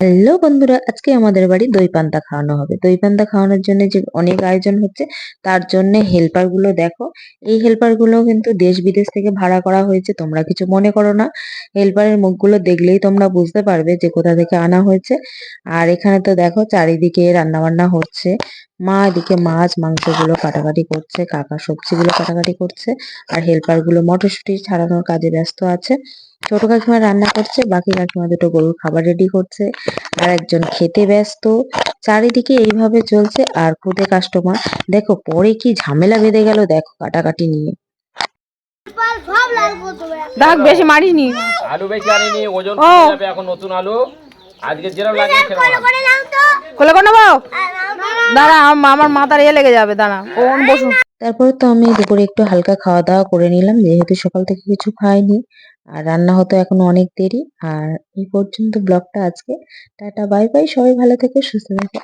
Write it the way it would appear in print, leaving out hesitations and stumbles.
Hello বন্ধুরা, আজকে আমাদের বাড়ি দই পান্তা খাওয়ানো হবে। দই পান্তা খাওয়ানোর জন্য যে অনেক আয়োজন হচ্ছে, তার জন্য হেল্পার গুলো দেখো। এই হেল্পার গুলো কিন্তু দেশ বিদেশ থেকে ভাড়া করা হয়েছে, তোমরা কিছু মনে করো না। হেল্পারের মুখগুলো দেখলেই তোমরা বুঝতে পারবে যে কোথা থেকে আনা হয়েছে। আর এখানে তো দেখো চারিদিকে রান্না বান্না হচ্ছে। মা এদিকে মাছ মাংস গুলো কাটাকাটি করছে, কাকা সবজিগুলো কাটাকাটি করছে, আর হেল্পার গুলো মটরশুঁটি ছাড়ানোর কাজে ব্যস্ত আছে। ছোট কাকিমা রান্না করছে, বাকি কাকিমা দুটো গরুর খাবার রেডি করছে, আর একজন খেতে ব্যস্ত। চারিদিকে এইভাবে চলছে, আর খুদে কাস্টমার দেখো পরে কি ঝামেলা বেঁধে গেল দেখো কাটাকাটি নিয়ে। দাগ বেশি মারিনি। আলু বেশি আনিনি, ওজন কমে যাবে এখন নতুন আলু। আজকে যেরকম লাগে সেরকম আনবো। কোলে করে নেবো। দাঁড়া, আমার মাথার লেগে যাবে, দাঁড়া কোন বসুন। তারপর তো আমি দুপুরে একটু হালকা খাওয়া দাওয়া করে নিলাম, যেহেতু সকাল থেকে কিছু খাইনি। আর রান্না হতে এখনো অনেক দেরি। আর এই পর্যন্ত ব্লগটা আজকে। টাটা বাই বাই, সবাই ভালো থেকো, সুস্থ থেকো।